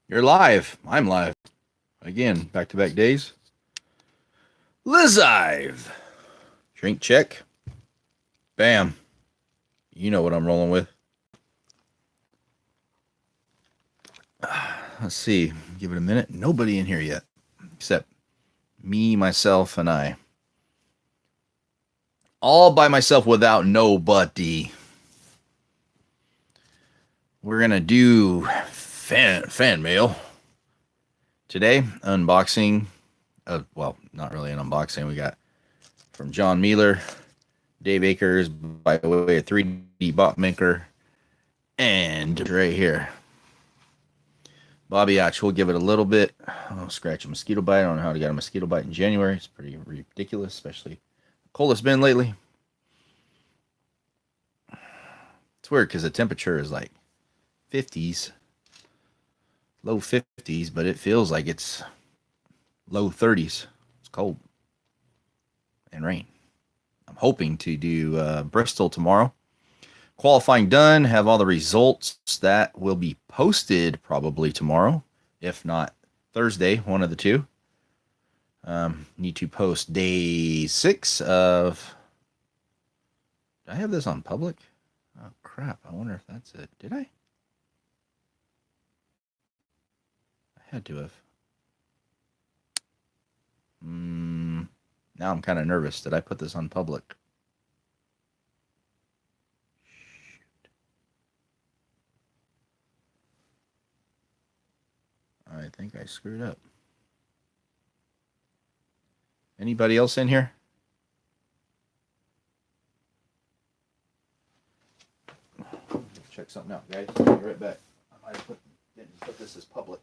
You're live. I'm live. Again, back-to-back days. Lizive. Drink check. Bam. You know what I'm rolling with. Let's see. Give it a minute. Nobody in here yet. Except me, myself, and I. All by myself without nobody. We're going to do fan mail. Today, unboxing. Well, not really an unboxing. We got from John Meeler, Dave Akers by way of 3D bot maker, and right here, Bobby Otch. We'll give it a little bit. I'll scratch a mosquito bite. I don't know how to get a mosquito bite in January. It's pretty ridiculous, especially the cold it's been lately. It's weird because the temperature is like 50s, low 50s, but it feels like it's low 30s. It's cold and rain. I'm hoping to do Bristol tomorrow. Qualifying done. Have all the results. That will be posted probably tomorrow, if not Thursday, one of the two. Need to post day 6 of... Did I have this on public? Oh, crap. I wonder if that's it. Did I? I had to have. Now I'm kind of nervous. Did I put this on public? Shoot. I think I screwed up. Anybody else in here? Check something out, guys. I'll be right back. I might have didn't put this as public.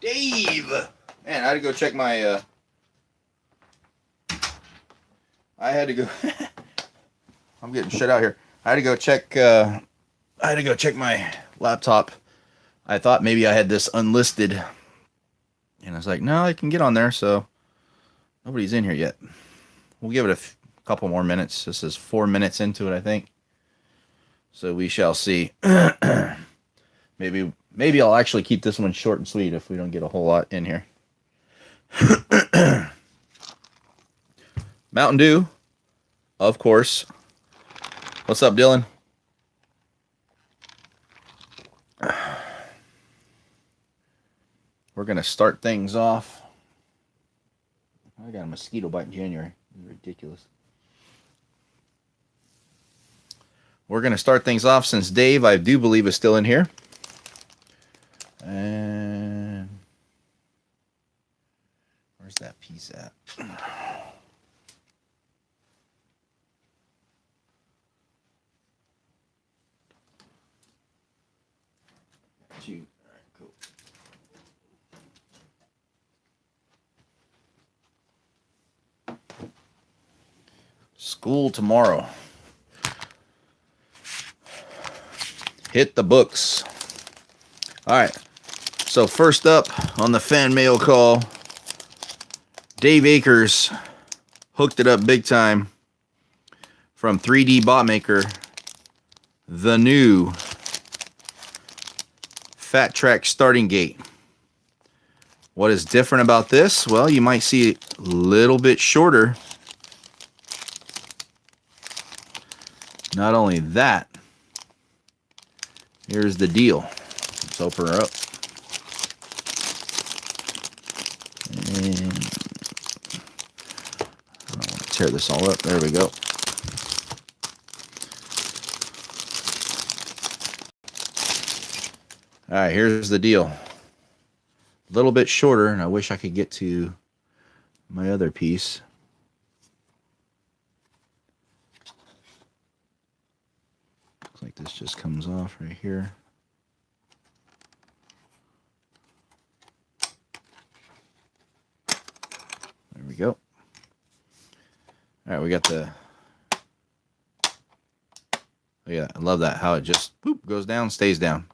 Dave! Man, I had to go check my, I had to go, I'm getting shit out here. I had to go check my laptop. I thought maybe I had this unlisted. And I was like, no, I can get on there, so nobody's in here yet. We'll give it a couple more minutes. This is 4 minutes into it, I think. So we shall see. Maybe I'll actually keep this one short and sweet if we don't get a whole lot in here. Mountain Dew, of course. What's up, Dylan? We're going to start things off. I got a mosquito bite in January. It's ridiculous. We're going to start things off since Dave, I do believe, is still in here. And where's that piece at? All right, cool. School tomorrow. hit the books. All right. So first up on the fan mail call, Dave Akers hooked it up big time from 3D Bot Maker. The new Fat Track starting gate. What is different about this? Well, you might see it a little bit shorter. Not only that, here's the deal. Let's open her up. And I want to tear this all up. There we go. All right, here's the deal. A little bit shorter, and I wish I could get to my other piece. Looks like this just comes off right here. There we go. All right, we got the... Oh yeah, I love that, how it just boop, goes down, stays down.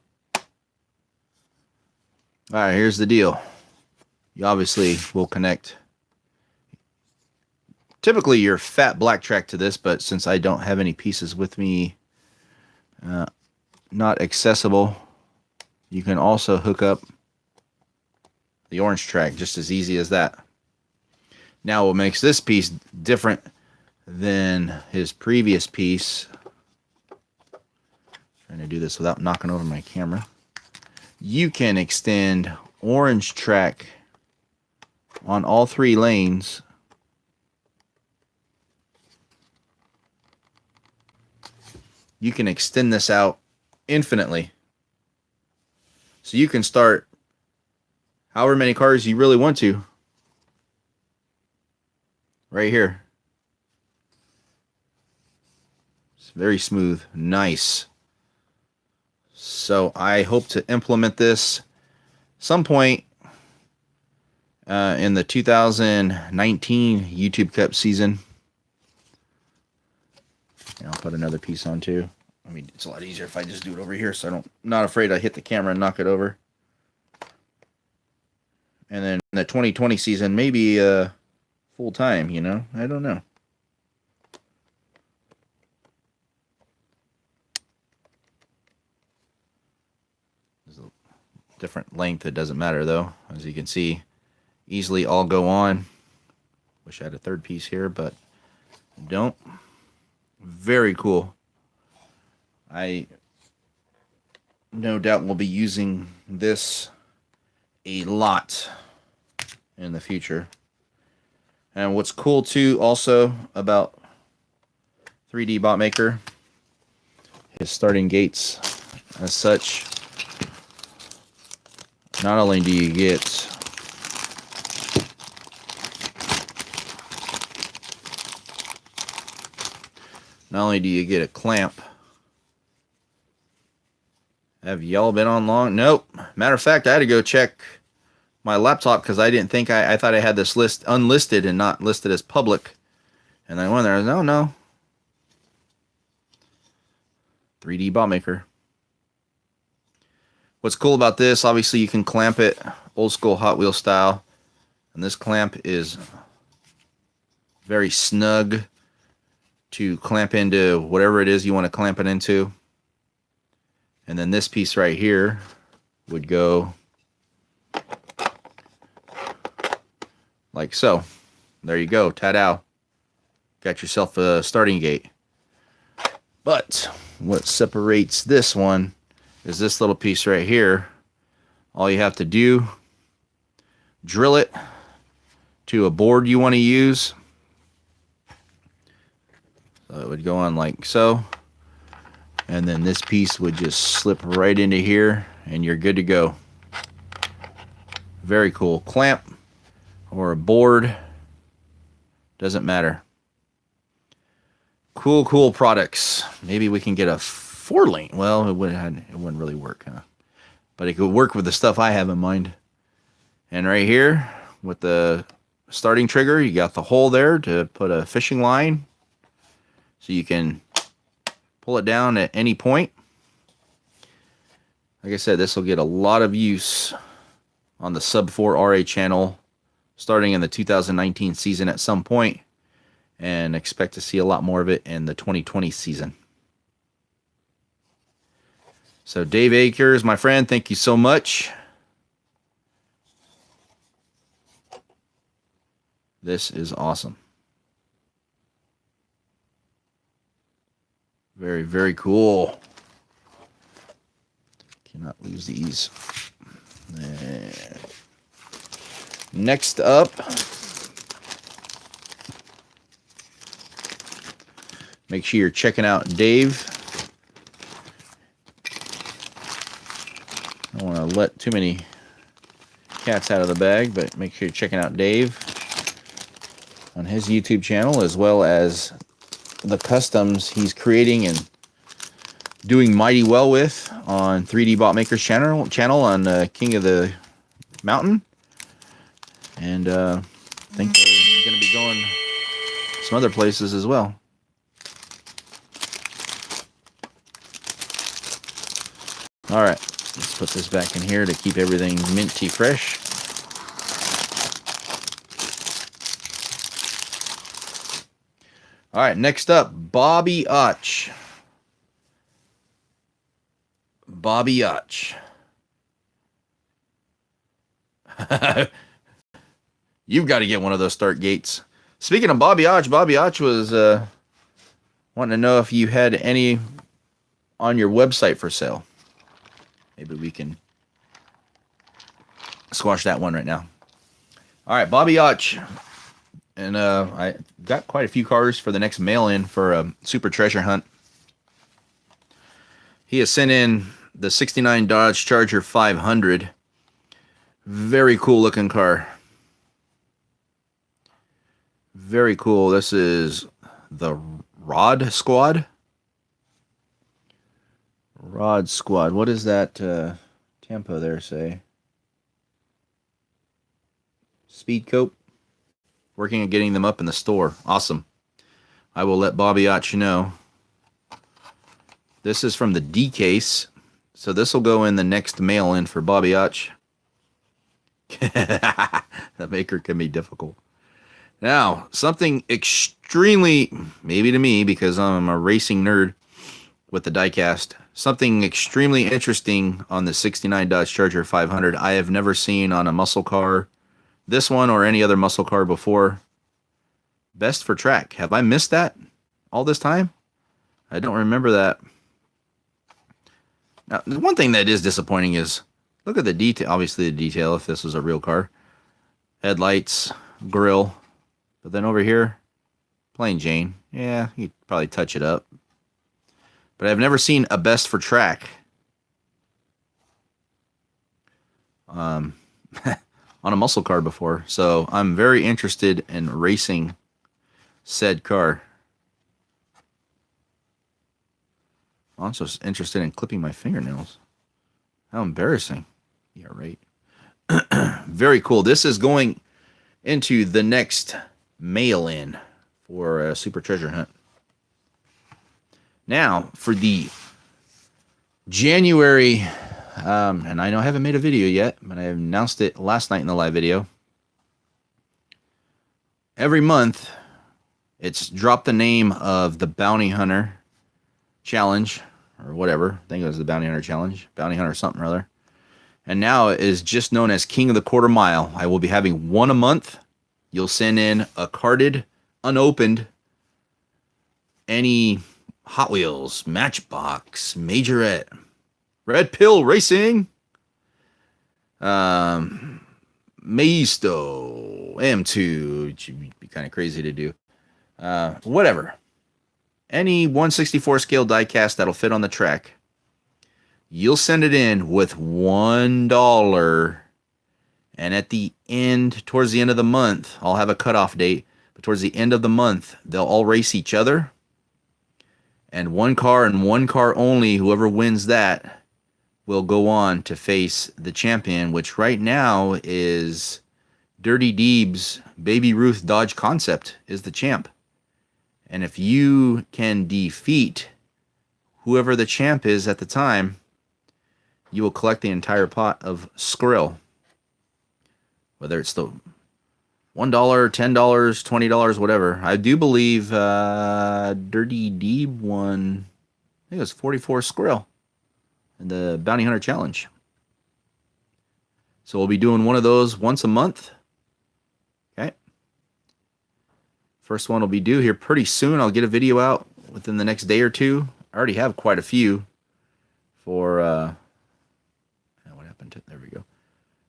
All right, here's the deal. You obviously will connect typically your fat black track to this, but since I don't have any pieces with me, not accessible, you can also hook up the orange track just as easy as that. Now, what makes this piece different than his previous piece, trying to do this without knocking over my camera, you can extend orange track on all 3 lanes you can extend this out infinitely. So you can start however many cars you really want to right here. It's very smooth, nice. So I hope to implement this some point in the 2019 YouTube Cup season. And I'll put another piece on too. I mean, it's a lot easier if I just do it over here, so I'm not afraid I hit the camera and knock it over. And then in the 2020 season, maybe full time, you know? I don't know. Different length, it doesn't matter though. As you can see, easily all go on. Wish I had a third piece here, but I don't. Very cool. I no doubt will be using this a lot in the future. And what's cool too also about 3D Bot Maker, his starting gates as such, not only do you get a clamp. Have y'all been on long? Nope. Matter of fact, I had to go check my laptop because I didn't think I thought I had this list unlisted and not listed as public. And I went there, no. 3D Bot Maker. What's cool about this, obviously you can clamp it old school Hot Wheel style. And this clamp is very snug to clamp into whatever it is you want to clamp it into. And then this piece right here would go like so. There you go, ta-da. Got yourself a starting gate. But what separates this one is this little piece right here. All you have to do, drill it to a board you want to use. So it would go on like so. And then this piece would just slip right into here and you're good to go. Very cool. Clamp or a board, doesn't matter. Cool products. Maybe we can get a 4-lane. Well, it wouldn't really work, huh? But it could work with the stuff I have in mind. And right here with the starting trigger, you got the hole there to put a fishing line. So you can pull it down at any point. Like I said, this will get a lot of use on the Sub 4 RA channel starting in the 2019 season at some point, and expect to see a lot more of it in the 2020 season. So Dave Akers, my friend, thank you so much. This is awesome. Very, very cool. Cannot lose these. Next up, make sure you're checking out Dave. I don't want to let too many cats out of the bag, but make sure you're checking out Dave on his YouTube channel, as well as the customs he's creating and doing mighty well with on 3D Bot Maker's channel on King of the Mountain. And I think they're going to be going some other places as well. All right, let's put this back in here to keep everything minty fresh. All right, next up, Bobby Otch. Bobby Otch. You've got to get one of those start gates. Speaking of Bobby Otch was wanting to know if you had any on your website for sale. Maybe we can squash that one right now. All right, Bobby Otch. And I got quite a few cars for the next mail-in for a Super Treasure Hunt. He has sent in the 69 Dodge Charger 500. Very cool looking car. Very cool. This is the Rod Squad. Rod Squad. What does that tempo there say? Speed Cope. Working on getting them up in the store. Awesome. I will let Bobby Otch know. This is from the D case. So this will go in the next mail-in for Bobby Otch. The maker can be difficult. Now, something extremely, maybe to me, because I'm a racing nerd with the diecast, something extremely interesting on the 69 Dodge Charger 500 I have never seen on a muscle car, this one or any other muscle car before. Best for track. Have I missed that all this time? I don't remember that. Now, the one thing that is disappointing is, look at the detail. Obviously, the detail, if this was a real car. Headlights, grill. But then over here, plain Jane. Yeah, you'd probably touch it up. But I've never seen a best for track on a muscle car before. So I'm very interested in racing said car. I'm also interested in clipping my fingernails. How embarrassing. Yeah, right. Very cool. This is going into the next mail-in for a Super Treasure Hunt. Now, for the January, and I know I haven't made a video yet, but I announced it last night in the live video. Every month, it's drop the name of the Bounty Hunter Challenge, or whatever. I think it was the Bounty Hunter Challenge. Bounty Hunter something or other. And now it is just known as King of the Quarter Mile. I will be having one a month. You'll send in a carded, unopened, any Hot Wheels, Matchbox, Majorette, Red Pill Racing, Modesto, M2, which would be kind of crazy to do. Whatever. Any 1/64 scale diecast that'll fit on the track. You'll send it in with $1. And at the end, towards the end of the month, I'll have a cutoff date. But towards the end of the month, they'll all race each other. And one car and one car only, whoever wins that, will go on to face the champion, which right now is Dirty Deeb's Baby Ruth Dodge Concept is the champ. And if you can defeat whoever the champ is at the time, you will collect the entire pot of Skrill. Whether it's the $1, $10, $20, whatever. I do believe Dirty Deeb won, I think it was 44 Skrill in the Bounty Hunter Challenge. So we'll be doing one of those once a month. Okay. First one will be due here pretty soon. I'll get a video out within the next day or two. I already have quite a few for, what happened to, there we go.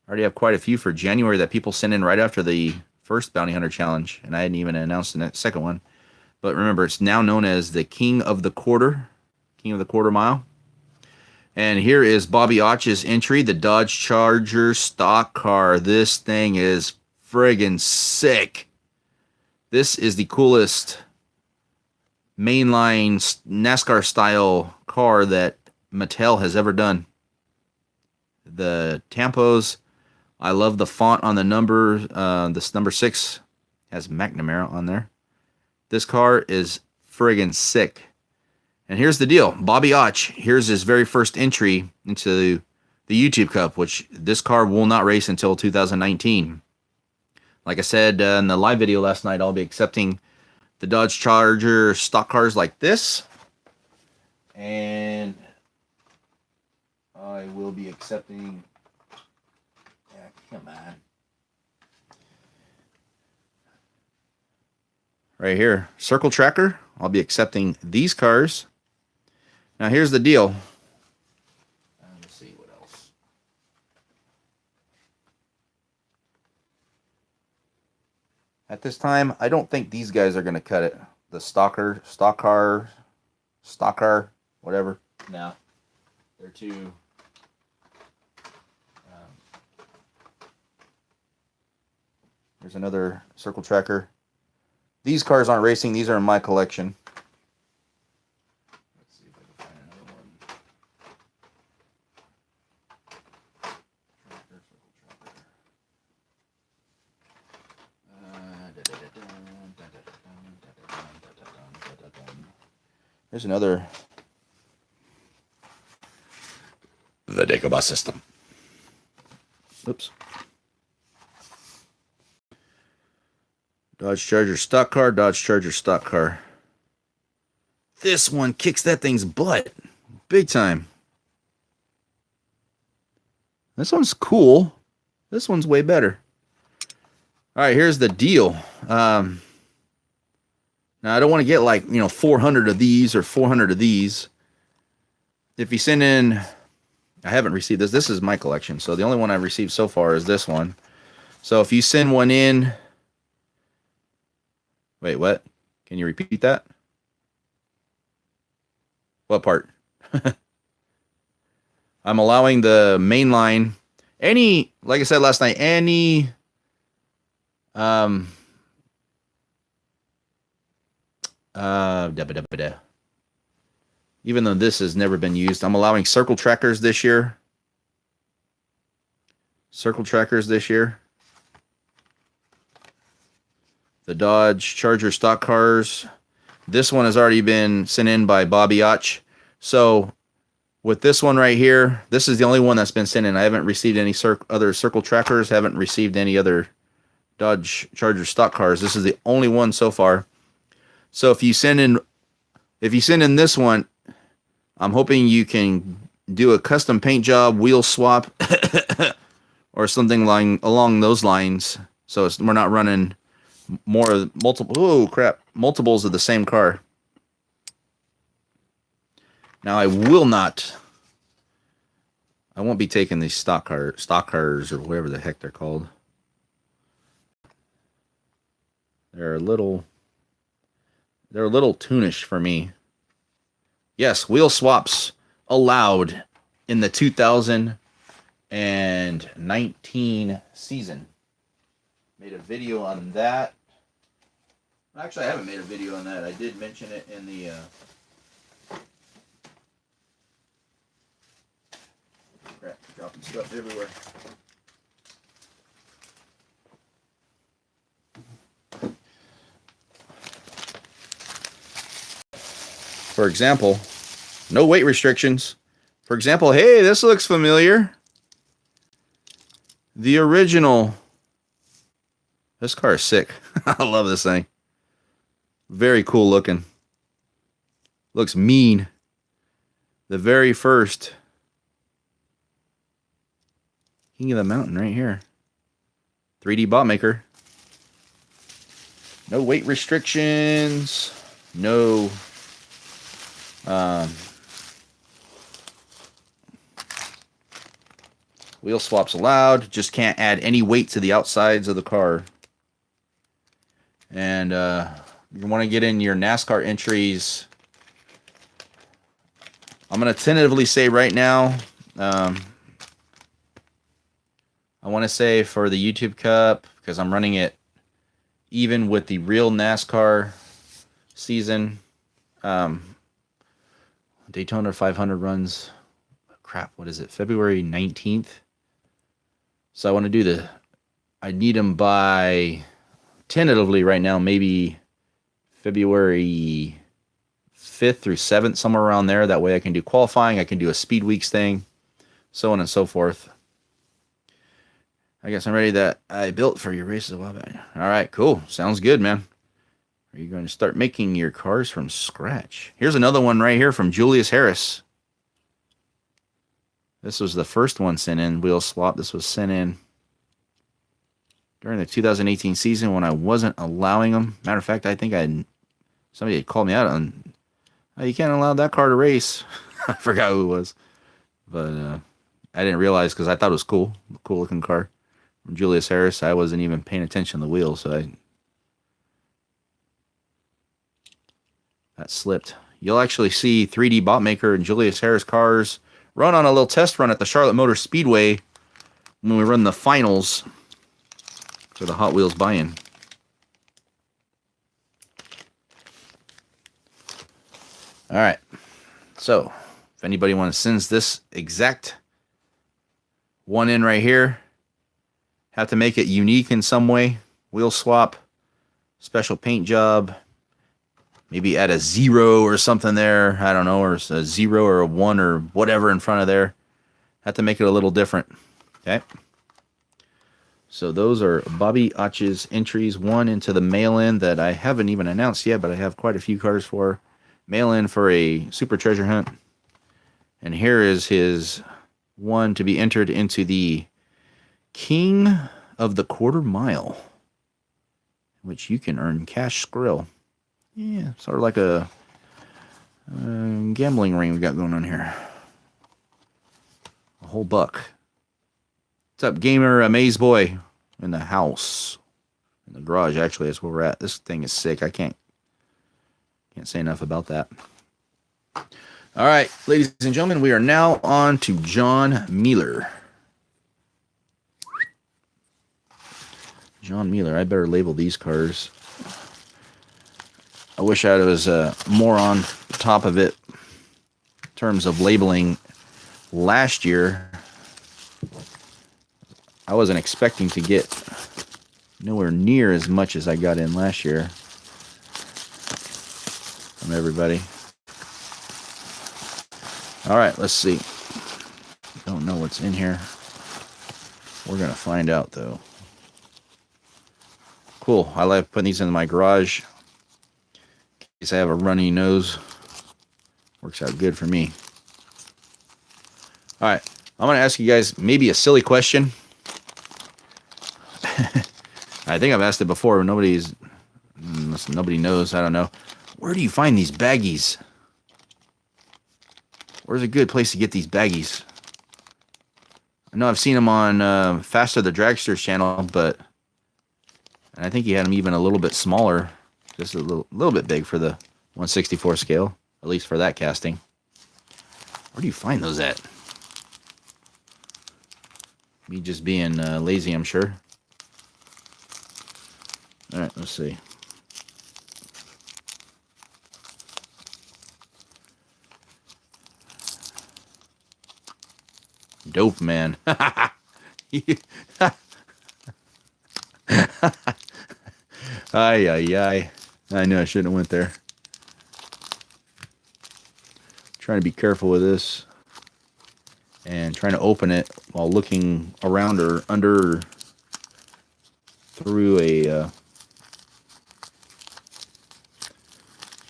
I already have quite a few for January that people sent in right after the first Bounty Hunter Challenge, and I hadn't even announced the second one. But remember, it's now known as the King of the Quarter Mile. And here is Bobby Otch's entry, the Dodge Charger stock car. This thing is friggin' sick. This is the coolest mainline NASCAR style car that Mattel has ever done. The tampos, I love the font on the number. This number 6 has McNamara on there. This car is friggin' sick. And here's the deal. Bobby Otch, here's his very first entry into the YouTube Cup, which this car will not race until 2019. Like I said in the live video last night, I'll be accepting the Dodge Charger stock cars like this. And I will be accepting... Yeah, come on. Right here, Circle Tracker. I'll be accepting these cars. Now here's the deal. Let's see what else. At this time, I don't think these guys are going to cut it. The stock car, whatever. No, they're too. There's another Circle Tracker. These cars aren't racing. These are in my collection. Let's see if I can find another one. There's another. The Dagobah system. Oops. Dodge Charger stock car, Dodge Charger stock car. This one kicks that thing's butt. Big time. This one's cool. This one's way better. All right, here's the deal. Now, I don't want to get like, 400 of these or 400 of these. If you send in... I haven't received this. This is my collection. So the only one I've received so far is this one. So if you send one in... Wait, what? Can you repeat that? What part? I'm allowing the main line. Any, like I said last night, any even though this has never been used, I'm allowing circle trackers this year. Circle trackers this year. The Dodge Charger stock cars. This one has already been sent in by Bobby Otch. So with this one right here, this is the only one that's been sent in. I haven't received any other circle trackers. Haven't received any other Dodge Charger stock cars. This is the only one so far. So if you send in this one, I'm hoping you can do a custom paint job, wheel swap, or something along those lines. So we're not running multiples of the same car. Now I won't be taking these stock cars or whatever the heck they're called. They're a little toonish for me. Yes, wheel swaps allowed in the 2019 season. Made a video on that. Actually, I haven't made a video on that. I did mention it in the... Crap, dropping stuff everywhere. For example, no weight restrictions, For example, hey, this looks familiar. The original. This car is sick. I love this thing. Very cool looking. Looks mean. The very first King of the Mountain right here. 3D bot maker. No weight restrictions. No wheel swaps allowed. Just can't add any weight to the outsides of the car. And you want to get in your NASCAR entries. I'm going to tentatively say right now, I want to say for the YouTube Cup, because I'm running it even with the real NASCAR season. Daytona 500 runs, crap, what is it, February 19th? So I want to do I need them by, tentatively right now, maybe February 5th through 7th, somewhere around there. That way I can do qualifying, I can do a Speed Weeks thing, so on and so forth. I guess I'm ready that I built for your races a while back. All right, cool. Sounds good, man. Are you going to start making your cars from scratch? Here's another one right here from Julius Harris. This was the first one sent in, wheel swap. This was sent in during the 2018 season when I wasn't allowing them. Matter of fact, I think somebody had called me out on, oh, you can't allow that car to race. I forgot who it was. But I didn't realize because I thought it was cool. Cool looking car. From Julius Harris. I wasn't even paying attention to the wheels, so that slipped. You'll actually see 3D bot maker and Julius Harris cars run on a little test run at the Charlotte Motor Speedway when we run the finals for the Hot Wheels buy-in. All right. So, if anybody wants to send this exact one in right here, have to make it unique in some way. Wheel swap, special paint job, maybe add a 0 or something there. I don't know, or a 0 or a 1 or whatever in front of there. Have to make it a little different. Okay. So those are Bobby Otch's entries. One into the mail-in that I haven't even announced yet, but I have quite a few cars for. Mail-in for a super treasure hunt. And here is his one to be entered into the King of the Quarter Mile, which you can earn cash skrill. Yeah, sort of like a gambling ring we got going on here. A whole buck. What's up, gamer Amaze Boy? In the house. In the garage, actually, that's where we're at. This thing is sick. I can't say enough about that. All right, ladies and gentlemen, we are now on to John Meeler. John Meeler. I better label these cars. I wish I was more on top of it in terms of labeling last year. I wasn't expecting to get nowhere near as much as I got in last year from everybody. All right, let's see. Don't know what's in here. We're going to find out, though. Cool. I like putting these in my garage in case I have a runny nose. Works out good for me. All right. I'm going to ask you guys maybe a silly question. I think I've asked it before. Nobody knows. I don't know. Where do you find these baggies? Where's a good place to get these baggies? I know I've seen them on Faster the Dragster's channel, but and I think he had them even a little bit smaller, just a little bit big for the 1/64 scale, at least for that casting. Where do you find those at? Me just being lazy, I'm sure. All right, let's see. Dope, man. Ay, ay, ay. I knew I shouldn't have went there. Trying to be careful with this. and trying to open it while looking around or under through a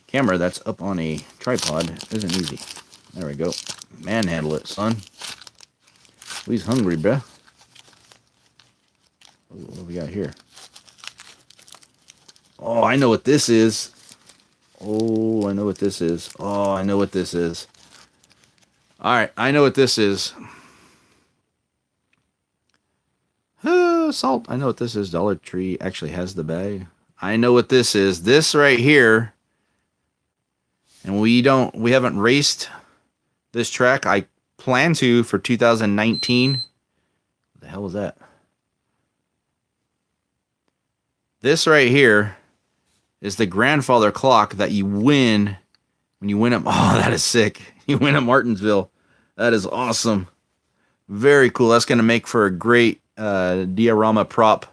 camera that's up on a tripod isn't easy. There we go. Manhandle it, son. We's hungry, bruh. What do we got here? Oh, I know what this is. Oh, I know what this is. Oh, I know what this is. All right, I know what this is. Salt. I know what this is. Dollar Tree actually has the bag. I know what this is. This right here. And we haven't raced this track. I plan to for 2019. What the hell was that? This right here is the grandfather clock that you win when you win at... Oh, that is sick. You win at Martinsville. That is awesome. Very cool. That's going to make for a great diorama prop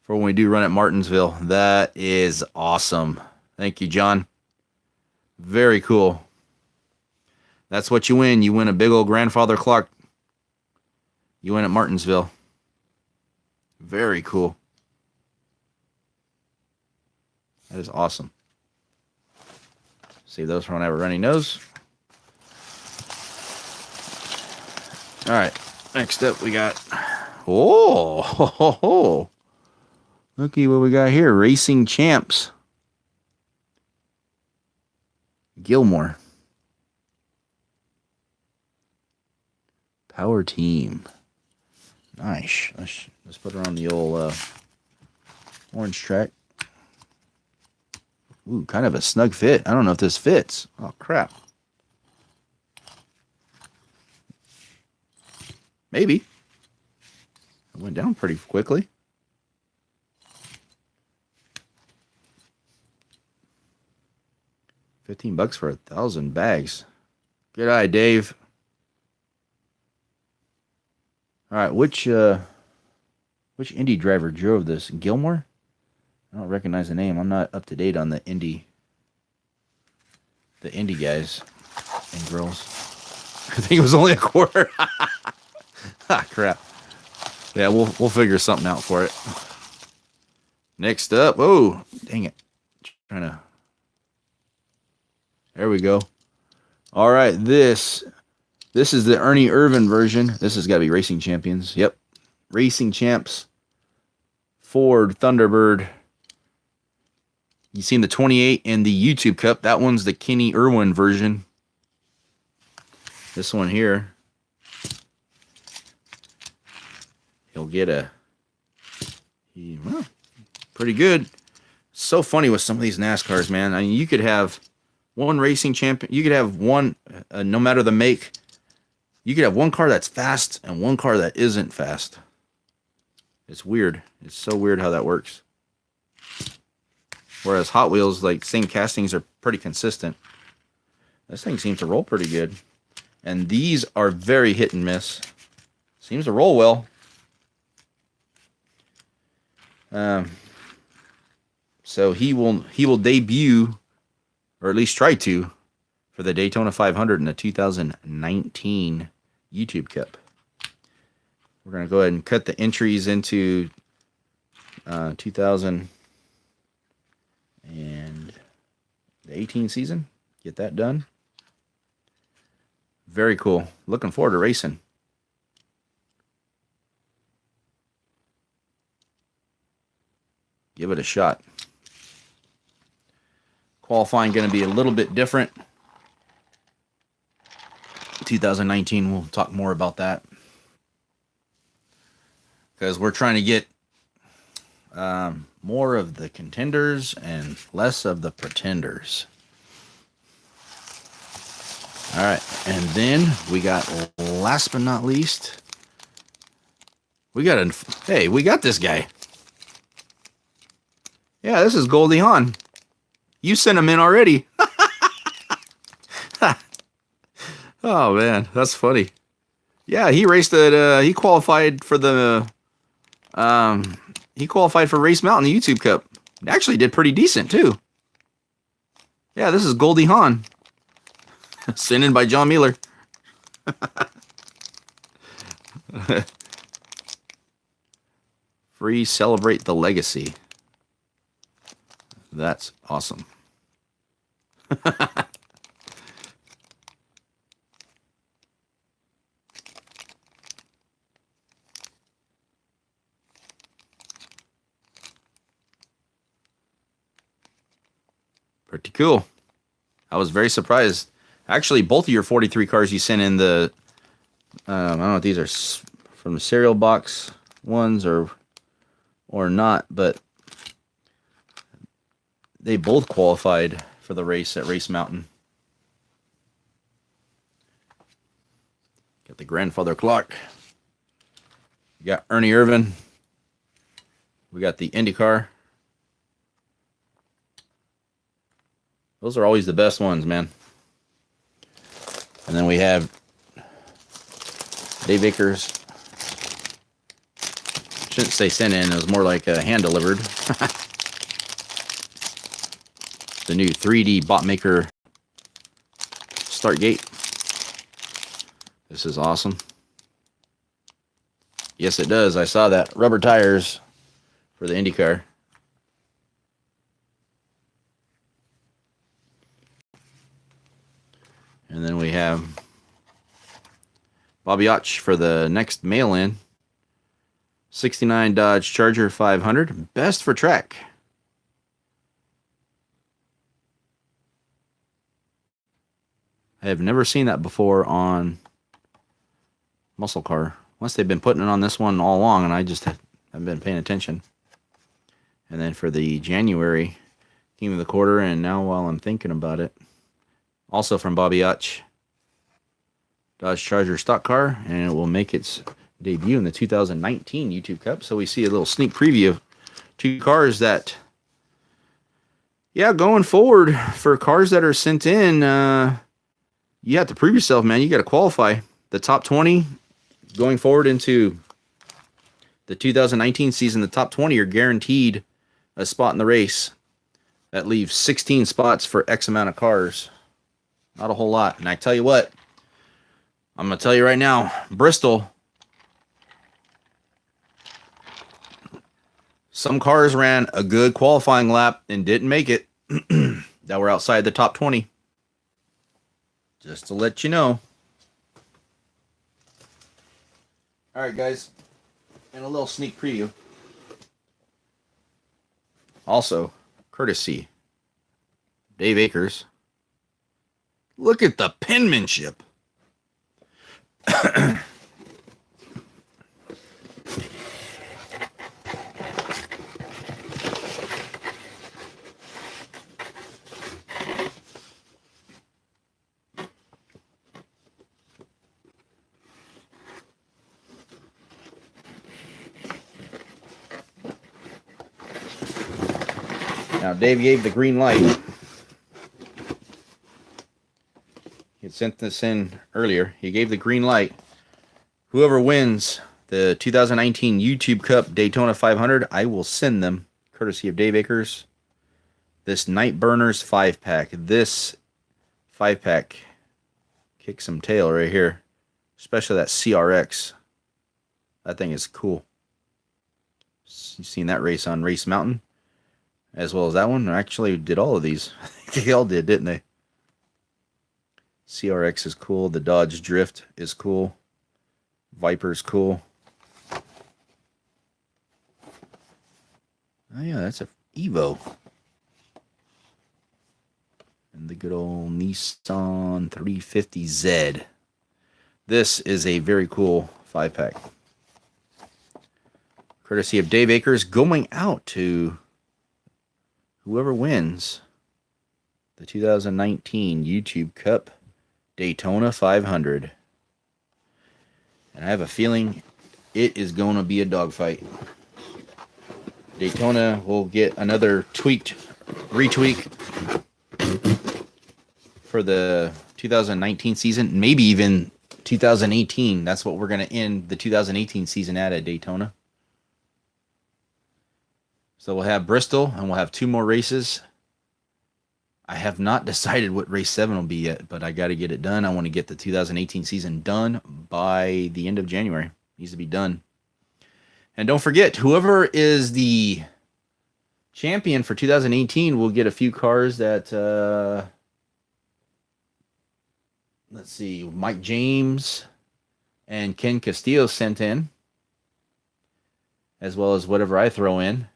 for when we do run at Martinsville. That is awesome. Thank you, John. Very cool. That's what you win. You win a big old grandfather clock. You win at Martinsville. Very cool. That is awesome. Save those for when I have a runny nose. All right. Next up, we got... Oh! Ho, ho, ho. Looky what we got here. Racing Champs. Gilmore. Power Team. Nice. Let's put her on the old orange track. Ooh, kind of a snug fit. I don't know if this fits. Oh, crap. Maybe. It went down pretty quickly. $15 for 1,000 bags. Good eye, Dave. All right, which Indy driver drove this? Gilmore? I don't recognize the name. I'm not up to date on the Indy guys and girls. I think it was only a quarter. Ah, crap. Yeah, we'll figure something out for it. Next up, oh, dang it. There we go. All right, this is the Ernie Irvan version. This has got to be Racing Champions. Yep. Racing Champs. Ford Thunderbird. You've seen the 28 in the YouTube Cup. That one's the Kenny Irwin version. This one here. He'll get well, pretty good. So funny with some of these NASCARs, man. I mean, you could have one racing champion. You could have one, no matter the make. You could have one car that's fast and one car that isn't fast. It's weird. It's so weird how that works. Whereas Hot Wheels, like, same castings are pretty consistent. This thing seems to roll pretty good. And these are very hit and miss. Seems to roll well. So he will debut, or at least try to, for the Daytona 500 in the 2019 YouTube Cup. We're going to go ahead and cut the entries into 2018 season. Get that done. Very cool. Looking forward to racing. Give it a shot. Qualifying going to be a little bit different. 2019, we'll talk more about that. Because we're trying to get more of the contenders and less of the pretenders. All right, and then we got, last but not least, we got this guy. Yeah, this is Goldie Hawn. You sent him in already. Oh man, that's funny. Yeah, he raced at he qualified for the Race Mountain YouTube Cup. Actually did pretty decent too. Yeah, this is Goldie Hawn. Sent in by John Meeler. Free Celebrate the Legacy. That's awesome. Pretty cool. I was very surprised. Actually, both of your 43 cars you sent in the, I don't know if these are from the cereal box ones or not, but they both qualified for the race at Race Mountain. Got the grandfather clock. We got Ernie Irvan. We got the IndyCar. Those are always the best ones, man. And then we have Dave Akers. Shouldn't say sent in. It was more like hand delivered. The new 3D bot maker start gate. This is awesome. Yes, it does. I saw that. Rubber tires for the IndyCar. And then we have Bobby Otch for the next mail-in. 69 Dodge Charger 500. Best for track. I have never seen that before on muscle car. Unless they've been putting it on this one all along, and I just haven't been paying attention. And then for the January Team of the Quarter, and now while I'm thinking about it, also from Bobby Otch, Dodge Charger stock car, and it will make its debut in the 2019 YouTube Cup. So we see a little sneak preview of two cars that, yeah, going forward for cars that are sent in, you have to prove yourself, man. You got to qualify. The top 20 going forward into the 2019 season, the top 20 are guaranteed a spot in the race. That leaves 16 spots for X amount of cars. Not a whole lot. And I tell you what, I'm going to tell you right now, Bristol, some cars ran a good qualifying lap and didn't make it that were outside the top 20. Just to let you know. All right, guys. And a little sneak preview. Also, courtesy Dave Akers. Look at the penmanship. Now, Dave gave the green light. He had sent this in earlier. He gave the green light. Whoever wins the 2019 YouTube Cup Daytona 500, I will send them, courtesy of Dave Akers, this Night Burners 5-pack. This 5-pack kicks some tail right here. Especially that CRX. That thing is cool. You've seen that race on Race Mountain, as well as that one. I actually did all of these. They all did, didn't they? CRX is cool. The Dodge Drift is cool. Viper's cool. Oh yeah, that's a Evo. And the good old Nissan 350Z. This is a very cool 5-pack. Courtesy of Dave Akers, going out to whoever wins the 2019 YouTube Cup Daytona 500. And I have a feeling it is going to be a dogfight. Daytona will get another retweak for the 2019 season, maybe even 2018. That's what we're going to end the 2018 season at Daytona. So we'll have Bristol, and we'll have 2 more races I have not decided what race 7 will be yet, but I got to get it done. I want to get the 2018 season done by the end of January. Needs to be done. And don't forget, whoever is the champion for 2018 will get a few cars that, let's see, Mike James and Ken Castillo sent in, as well as whatever I throw in.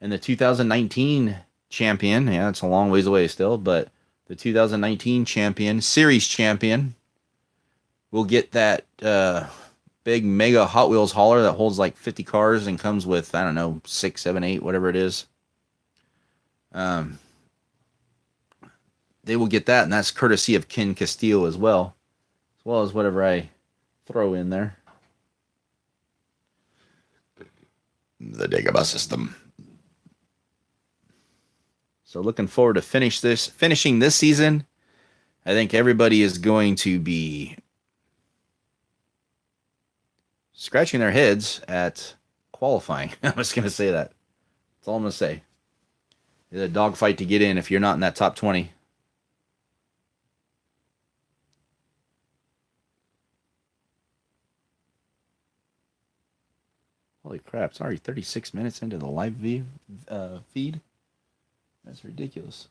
And the 2019 champion, yeah, it's a long ways away still, but the 2019 champion, series champion, will get that big mega Hot Wheels hauler that holds like 50 cars and comes with, I don't know, 6, 7, 8, whatever it is. They will get that, and that's courtesy of Ken Castillo as well as whatever I throw in there. The Dagobah system. So looking forward to finishing this season. I think everybody is going to be scratching their heads at qualifying. I was going to say that. That's all I'm going to say. It's a dogfight to get in if you're not in that top 20. Holy crap, it's already 36 minutes into the live feed. That's ridiculous.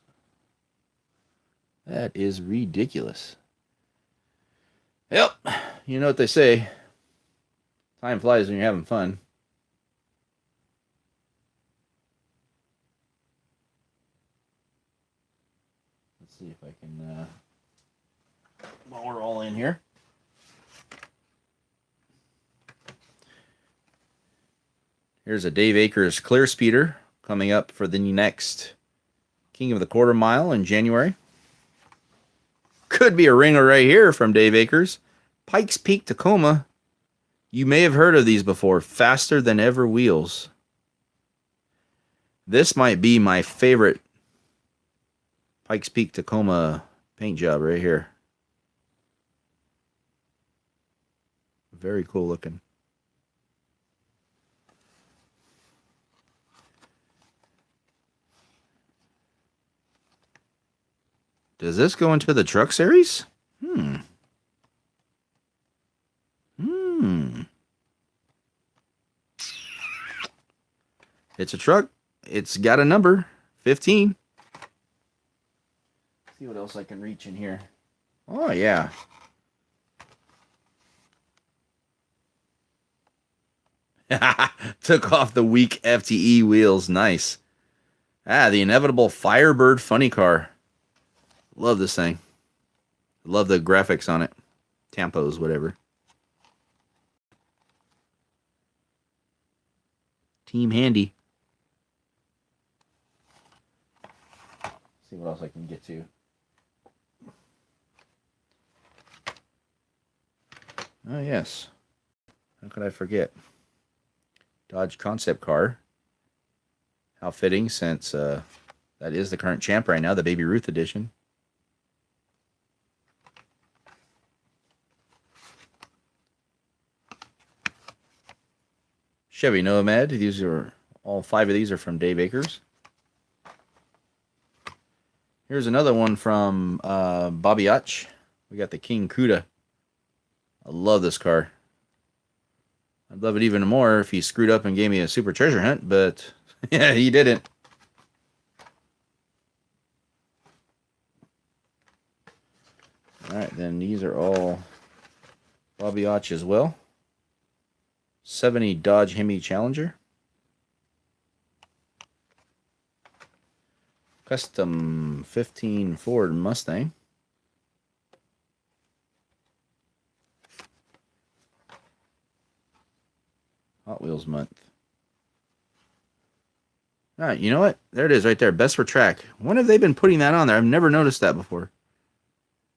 That is ridiculous. Yep, you know what they say. Time flies when you're having fun. Let's see if I can, while we're all in here. Here's a Dave Akers clear speeder coming up for the next King of the Quarter Mile in January. Could be a ringer right here from Dave Akers. Pikes Peak, Tacoma. You may have heard of these before. Faster than ever wheels. This might be my favorite Pikes Peak, Tacoma paint job right here. Very cool looking. Does this go into the truck series? It's a truck. It's got a number, 15. See what else I can reach in here. Oh, yeah. Took off the weak FTE wheels. Nice. The inevitable Firebird funny car. Love this thing. Love the graphics on it. Tampos, whatever. Team Handy. See what else I can get to. Oh, yes. How could I forget? Dodge concept car. How fitting, since that is the current champ right now, the Baby Ruth edition. Chevy Nomad. These are all 5 of these are from Dave Akers. Here's another one from Bobby Otch. We got the King Cuda. I love this car. I'd love it even more if he screwed up and gave me a super treasure hunt, but yeah, he didn't. All right, then these are all Bobby Otch as well. 70 Dodge Hemi Challenger. Custom 15 Ford Mustang. Hot Wheels month. All right, you know what? There it is right there. Best for track. When have they been putting that on there? I've never noticed that before.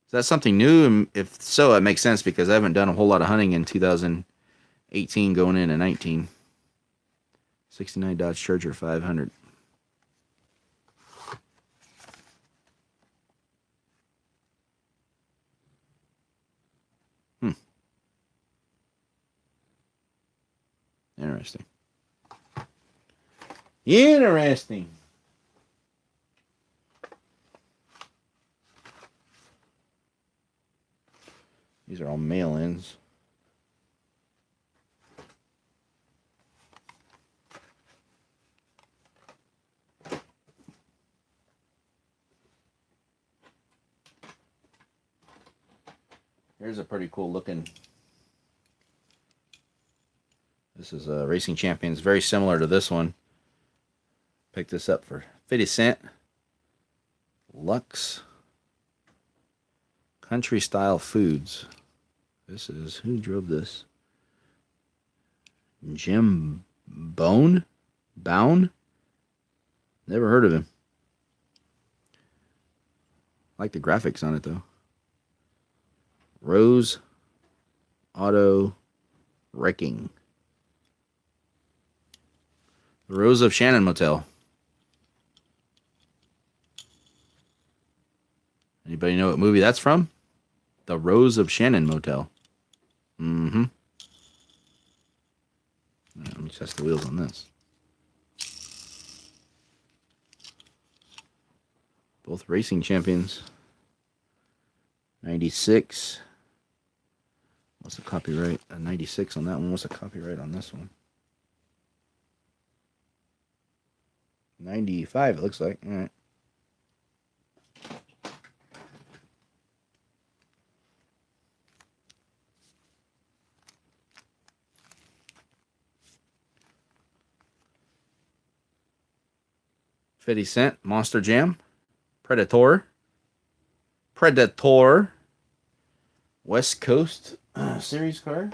Is that something new? And if so, it makes sense because I haven't done a whole lot of hunting in 2018 going into 19. 69 Dodge Charger 500. Interesting. Interesting. These are all mail-ins. Here's a pretty cool looking. This is a Racing Champions, very similar to this one. Picked this up for 50 cents. Lux Country Style Foods. This is, who drove this? Jim Bown? Never heard of him. I like the graphics on it though. Rose Auto Wrecking. The Rose of Shannon Motel. Anybody know what movie that's from? The Rose of Shannon Motel. Mm-hmm. Let me test the wheels on this. Both Racing Champions. 96. What's the copyright? 96 on that one. What's the copyright on this one? 95, it looks like. All right. $0.50 Monster Jam. Predator. West Coast series car.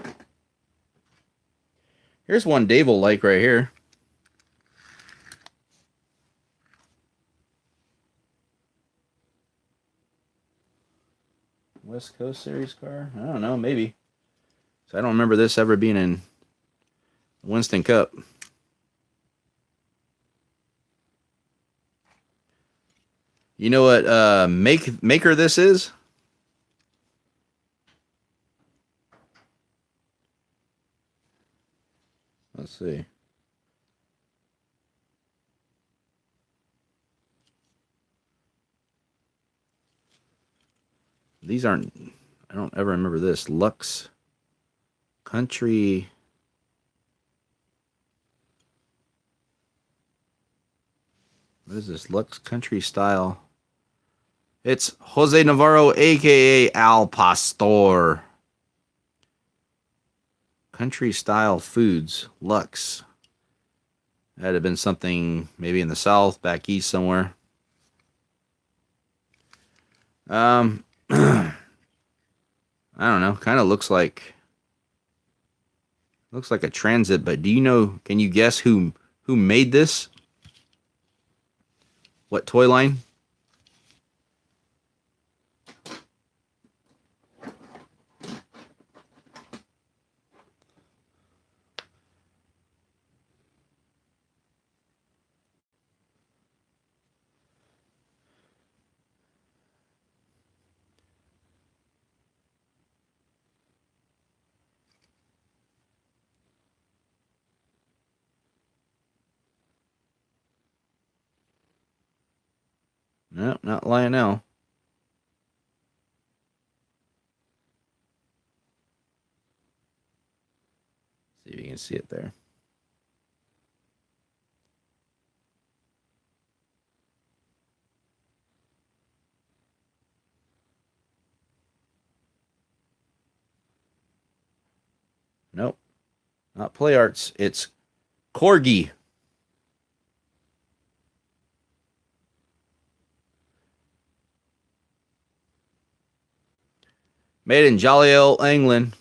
Here's one Dave will like right here. West Coast series car. I don't know, maybe. So I don't remember this ever being in Winston Cup. You know what maker this is? Let's see. These aren't, I don't ever remember this. Lux Country. What is this? Lux Country Style. It's Jose Navarro, a.k.a. Al Pastor. Country Style Foods. Lux. That'd have been something maybe in the South, back east somewhere. I don't know. Kind of looks like a Transit, but do you know, can you guess who made this? What toy line? No, not Lionel. See if you can see it there. Nope. Not Play Arts. It's Corgi. Made in Joliet, England.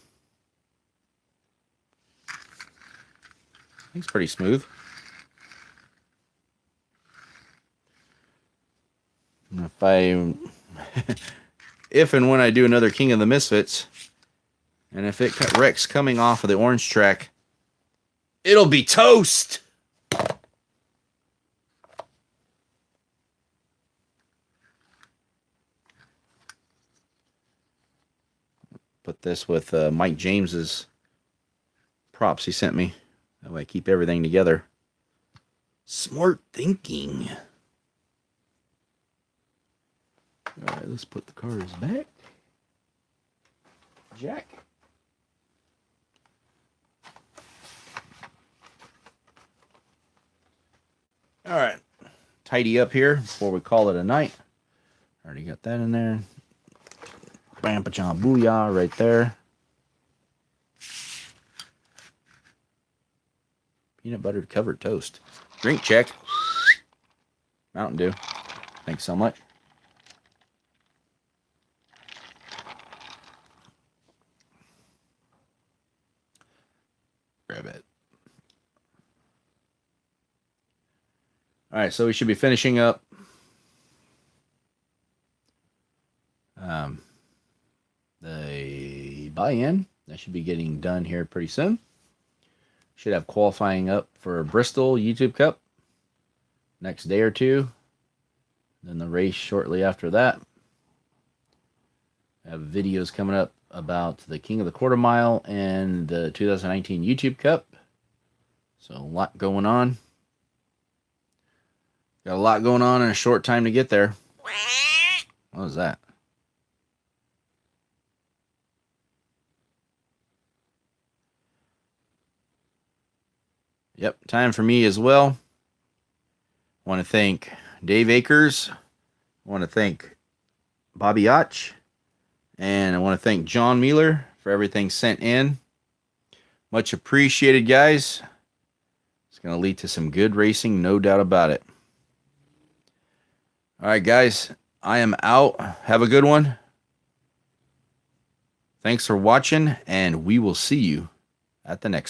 I think it's pretty smooth. If and when I do another King of the Misfits, and if it wrecks coming off of the orange track, it'll be toast. Put this with Mike James's props he sent me. That way I keep everything together. Smart thinking. All right, let's put the cars back. Jack. All right. Tidy up here before we call it a night. Already got that in there. Bam, pajama, booyah right there. Peanut butter covered toast. Drink check. Mountain Dew. Thanks so much. Grab it. All right, so we should be finishing up the buy-in. That should be getting done here pretty soon. Should have qualifying up for Bristol YouTube Cup next day or two. Then the race shortly after that. I have videos coming up about the King of the Quarter Mile and the 2019 YouTube Cup. So a lot going on. Got a lot going on in a short time to get there. What was that? Yep, time for me as well. I want to thank Dave Akers. I want to thank Bobby Otch. And I want to thank John Meeler for everything sent in. Much appreciated, guys. It's going to lead to some good racing, no doubt about it. All right, guys, I am out. Have a good one. Thanks for watching, and we will see you at the next